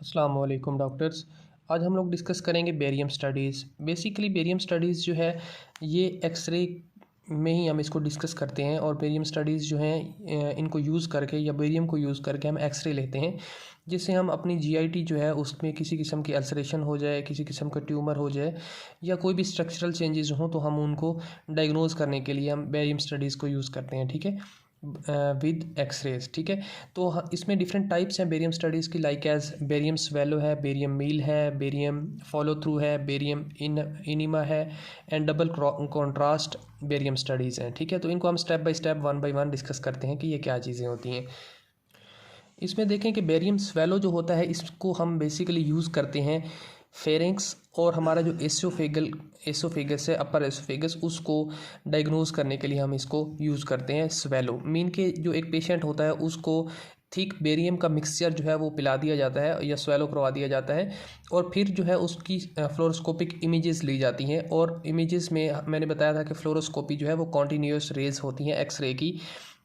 अस्सलाम वालेकुम डॉक्टर्स। आज हम लोग डिस्कस करेंगे barium studies. Basically barium studies जो है ये एक्सरे में ही हम इसको डिस्कस करते हैं और बेरियम स्टडीज़ जो हैं इनको यूज़ करके या बेरियम को यूज़ करके हम एक्सरे लेते हैं, जिससे हम अपनी जीआईटी जो है उसमें किसी किस्म की अल्सरेशन हो जाए, किसी किस्म का ट्यूमर हो जाए या कोई भी स्ट्रक्चरल चेंजेस हों तो हम उनको डायग्नोज करने के लिए हम बेरियम स्टडीज़ को यूज़ करते हैं। ठीक है, विद एक्सरेज। ठीक है, तो इसमें डिफरेंट टाइप्स हैं बेरियम स्टडीज़ की, लाइक एज बेरियम स्वेलो है, बेरियम मील है, बेरियम फॉलो थ्रू है, बेरियम इनिमा है and double contrast barium studies हैं। ठीक है, तो इनको हम step by step one by one discuss करते हैं कि ये क्या चीज़ें होती हैं। इसमें देखें कि बेरियम स्वेलो जो होता है इसको हम बेसिकली यूज़ करते हैं फेरिंक्स और हमारा जो एसोफेगस है, अपर एसोफेगस, उसको डायग्नोज करने के लिए हम इसको यूज़ करते हैं स्वेलो। मीन के जो एक पेशेंट होता है उसको थिक बेरियम का मिक्सचर जो है वो पिला दिया जाता है या स्वेलो करवा दिया जाता है और फिर जो है उसकी फ्लोरोस्कोपिक इमेजेस ली जाती हैं। और इमेजेस में मैंने बताया था कि फ्लोरोस्कोपी जो है वो कॉन्टीन्यूस रेज होती हैं एक्सरे की,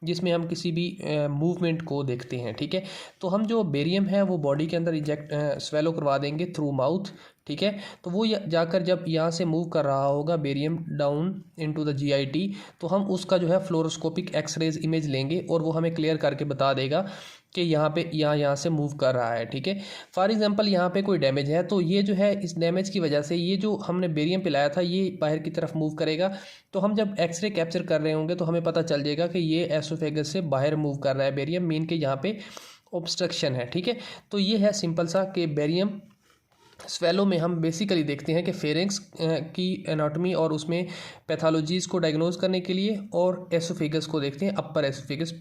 जिसमें हम किसी भी मूवमेंट को देखते हैं। ठीक है, तो हम जो बेरियम है वो बॉडी के अंदर इंजेक्ट स्वेलो करवा देंगे थ्रू माउथ। ठीक है, तो वो जाकर जब यहाँ से मूव कर रहा होगा barium down into the GIT, तो हम उसका जो है फ्लोरोस्कोपिक एक्सरेज इमेज लेंगे और वो हमें क्लियर करके बता देगा कि यहाँ पे यहाँ से मूव कर रहा है। ठीक है, फॉर एग्जांपल यहाँ पे कोई डैमेज है तो ये जो है इस डैमेज की वजह से ये जो हमने बेरियम पिलाया था ये बाहर की तरफ मूव करेगा। तो हम जब एक्सरे कैप्चर कर रहे होंगे तो हमें पता चल जाएगा कि ये एसोफेगस से बाहर मूव कर रहा है बेरियम, मीन के यहाँ पे ऑब्स्ट्रक्शन है। ठीक है, तो ये है सिंपल सा कि बेरियम स्वेलो में हम बेसिकली देखते हैं कि फेरिंक्स की एनाटॉमी और उसमें पैथोलॉजीज़ को डायग्नोज करने के लिए, और एसोफेगस को देखते हैं, upper oesophagus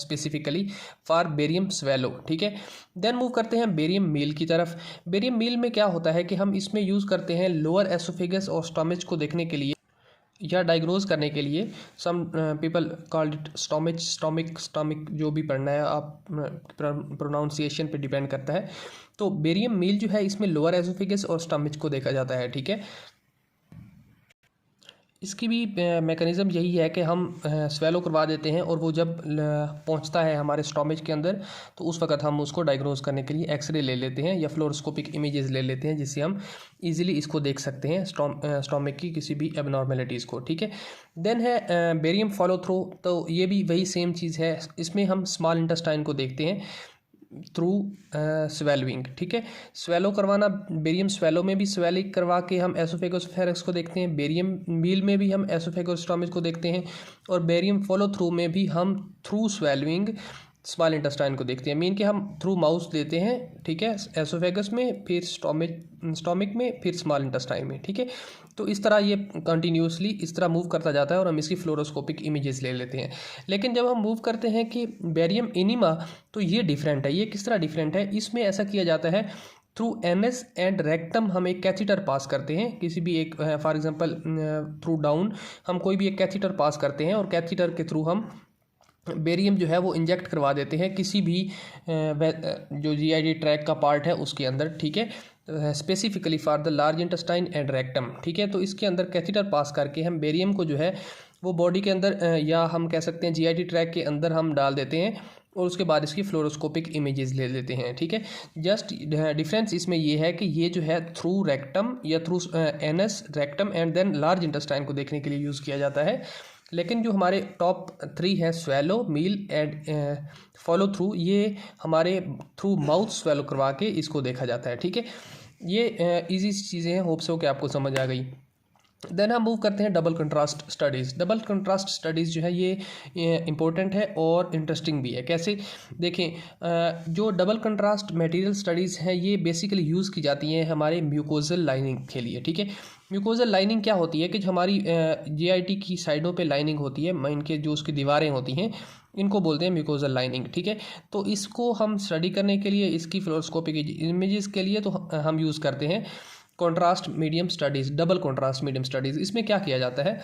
specifically for barium swallow. ठीक है, देन मूव करते हैं बेरियम मील की तरफ। बेरियम मील में क्या होता है कि हम इसमें यूज़ करते हैं लोअर एसोफेगस और स्टोमच को देखने के लिए या डायग्नोज करने के लिए। सम पीपल कॉल्ड इट स्टोमिक जो भी पढ़ना है आप, प्रोनाउंसिएशन पे डिपेंड करता है। तो बेरियम मील जो है इसमें लोअर एसोफेगस और स्टमच को देखा जाता है। ठीक है, इसकी भी मैकेनिज़्म यही है कि हम स्वेलो करवा देते हैं और वो जब पहुंचता है हमारे स्टोमच के अंदर तो उस वक्त हम उसको डायग्नोज करने के लिए एक्सरे ले लेते हैं या फ्लोरोस्कोपिक इमेजेस ले लेते हैं, जिससे हम इजीली इसको देख सकते हैं स्टोमक की किसी भी एबनॉर्मेलिटीज़ को। ठीक है, देन है बेरियम फॉलो थ्रू। तो ये भी वही सेम चीज़ है, इसमें हम स्मॉल इंटेस्टाइन को देखते हैं थ्रू स्वेलोइंग। ठीक है, स्वेलो करवाना, बेरियम स्वेलो में भी स्वेलिंग करवा के हम एसोफेगस फेरिंक्स को देखते हैं, बेरियम मील में भी हम एसोफेगस स्टोमच को देखते हैं और बेरियम फॉलो थ्रू में भी हम थ्रू स्वेलोइंग स्मॉल इंटेस्टाइन को देखते हैं। मीन के हम थ्रू माउथ देते हैं, ठीक है, एसोफेगस में, फिर स्टोमक में, फिर स्मॉल इंटेस्टाइन में। ठीक है, तो इस तरह ये कंटिन्यूसली इस तरह मूव करता जाता है और हम इसकी फ्लोरोस्कोपिक इमेजेस ले लेते हैं। लेकिन जब हम मूव करते हैं कि बेरियम इनिमा, तो ये डिफरेंट है। ये किस तरह डिफरेंट है, इसमें ऐसा किया जाता है थ्रू एनएस एंड रेक्टम हम एक कैथीटर पास करते हैं, किसी भी एक, फॉर एग्जांपल थ्रू डाउन हम कोई भी एक कैथीटर पास करते हैं और कैथीटर के थ्रू हम बेरियम जो है वो इंजेक्ट करवा देते हैं किसी भी जो जीआईटी ट्रैक का पार्ट है उसके अंदर। ठीक है, specifically for the large intestine and rectum. ठीक है, तो इसके अंदर कैथीटर पास करके हम बेरियम को जो है वो बॉडी के अंदर या हम कह सकते हैं जीआईटी ट्रैक के अंदर हम डाल देते हैं और उसके बाद इसकी फ्लोरोस्कोपिक इमेजेस ले लेते हैं। ठीक है, जस्ट डिफरेंस इसमें ये है कि ये जो है थ्रू रेक्टम या through anus, rectum and then large intestine को देखने के लिए यूज़ किया जाता है। लेकिन जो हमारे टॉप 3 हैं, swallow, meal and follow through, ये हमारे थ्रू माउथ स्वेलो करवा के इसको देखा जाता है। ठीक है, ये इजी चीज़ें हैं, होप सो कि आपको समझ आ गई। देन हम मूव करते हैं double contrast studies. Double contrast studies जो है ये इम्पोर्टेंट है और इंटरेस्टिंग भी है। कैसे, देखें, जो डबल कंट्रास्ट मटेरियल स्टडीज़ हैं ये बेसिकली यूज़ की जाती हैं हमारे म्यूकोजल लाइनिंग के लिए। ठीक है, म्यूकोजल लाइनिंग क्या होती है कि जो हमारी जीआईटी की साइडों पे लाइनिंग होती है, इनके जो उसकी दीवारें होती हैं इनको बोलते हैं म्यूकोजल लाइनिंग। ठीक है, तो इसको हम स्टडी करने के लिए, इसकी फ्लोरोस्कोपिक इमेजेस के लिए तो हम यूज़ करते हैं contrast medium studies, double contrast medium studies. इसमें क्या किया जाता है,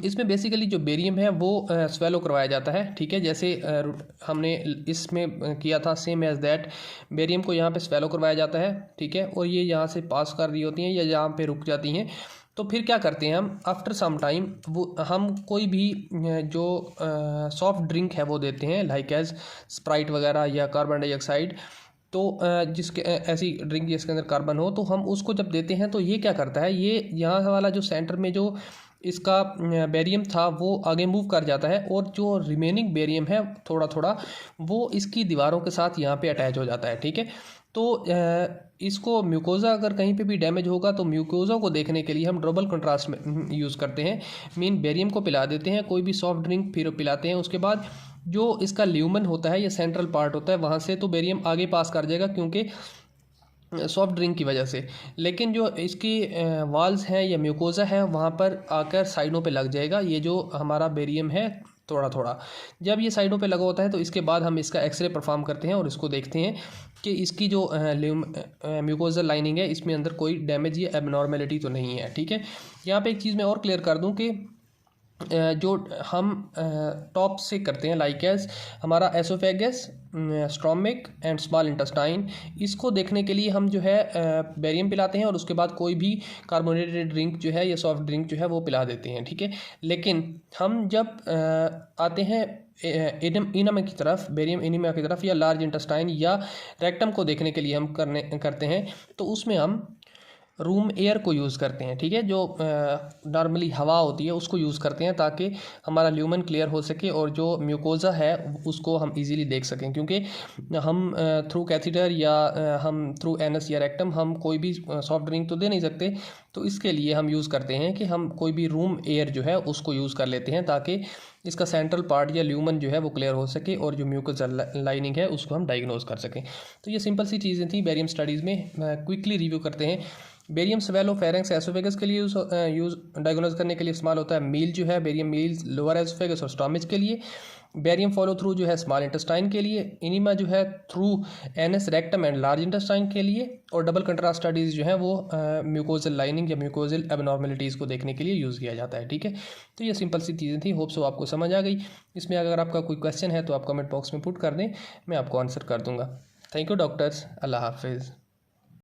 इसमें बेसिकली जो बेरियम है वो स्वेलो करवाया जाता है। ठीक है, जैसे हमने इसमें किया था सेम एज दैट, बेरियम को यहाँ पे स्वेलो करवाया जाता है। ठीक है, और ये यहाँ से पास कर रही होती हैं या यहाँ पे रुक जाती हैं। तो फिर क्या करते हैं हम, आफ्टर सम टाइम वो हम कोई भी जो सॉफ्ट ड्रिंक है वो देते हैं, लाइक एज स्प्राइट वगैरह या कार्बन डाइऑक्साइड। तो जिसके ऐसी ड्रिंक जिसके अंदर कार्बन हो, तो हम उसको जब देते हैं तो ये क्या करता है, ये यहाँ वाला जो सेंटर में जो इसका बेरियम था वो आगे मूव कर जाता है, और जो रिमेनिंग बेरियम है थोड़ा थोड़ा वो इसकी दीवारों के साथ यहाँ पे अटैच हो जाता है। ठीक है, तो इसको म्यूकोज़ा अगर कहीं पे भी डैमेज होगा तो म्यूकोज़ा को देखने के लिए हम डबल कंट्रास्ट में यूज़ करते हैं। मीन बेरियम को पिला देते हैं, कोई भी सॉफ्ट ड्रिंक फिर पिलाते हैं, उसके बाद जो इसका ल्यूमन होता है या सेंट्रल पार्ट होता है वहाँ से तो बेरियम आगे पास कर जाएगा क्योंकि सॉफ्ट ड्रिंक की वजह से, लेकिन जो इसकी वाल्स हैं या म्यूकोज़ा है वहाँ पर आकर साइडों पे लग जाएगा ये जो हमारा बेरियम है थोड़ा थोड़ा। जब ये साइडों पे लगा होता है तो इसके बाद हम इसका एक्सरे परफॉर्म करते हैं और इसको देखते हैं कि इसकी जो म्यूकोज़ल लाइनिंग है इसमें अंदर कोई डैमेज या एबनॉर्मेलिटी तो नहीं है। ठीक है, यहाँ पे एक चीज़ मैं और क्लियर कर दूँ कि जो हम टॉप से करते हैं लाइक एज हमारा oesophagus, stomach and small intestine, इसको देखने के लिए हम जो है बेरियम पिलाते हैं और उसके बाद कोई भी कार्बोनेटेड ड्रिंक जो है या सॉफ्ट ड्रिंक जो है वो पिला देते हैं। ठीक है, लेकिन हम जब आते हैं इनम की तरफ, बेरियम इनिमा की तरफ या लार्ज इंटेस्टाइन या रेक्टम को देखने के लिए हम करते हैं तो उसमें हम रूम एयर को यूज़ करते हैं। ठीक है, जो नॉर्मली हवा होती है उसको यूज़ करते हैं ताकि हमारा ल्यूमन क्लियर हो सके और जो म्यूकोज़ा है उसको हम इजीली देख सकें, क्योंकि हम थ्रू कैथीटर या हम थ्रू एनस या रेक्टम हम कोई भी सॉफ्ट ड्रिंक तो दे नहीं सकते, तो इसके लिए हम यूज़ करते हैं कि हम कोई भी रूम एयर जो है उसको यूज़ कर लेते हैं ताकि इसका सेंट्रल पार्ट या ल्यूमन जो है वो क्लियर हो सके और जो म्यूकोज़ल लाइनिंग है उसको हम डायग्नोज कर सकें। तो ये सिंपल सी चीज़ें थी बेरियम स्टडीज़ में। क्विकली रिव्यू करते हैं। बेरियम स्वेलो फेरेंक्स एसोफेगस के लिए यूज़ डायग्नोज करने के लिए इस्तेमाल होता है। मील जो है बेरियम मील लोअर एसोफेगस और स्टोमच के लिए। बेरियम फॉलो थ्रू जो है स्मॉल इंटेस्टाइन के लिए। इनिमा जो है through anus rectum and large intestine के लिए। और डबल कंट्रास्ट स्टडीज़ जो है वो म्यूकोजल लाइनिंग या म्यूकोजल एबनॉर्मेलिटीज़ को देखने के लिए यूज़ किया जाता है। ठीक है, तो ये सिंपल सी चीज़ें थी। होप सो आपको समझ आ गई। इसमें अगर आपका कोई क्वेश्चन है तो आप कमेंट बॉक्स में पुट कर दें, मैं आपको आंसर कर दूँगा। थैंक यू डॉक्टर्स, अल्लाह हाफिज़।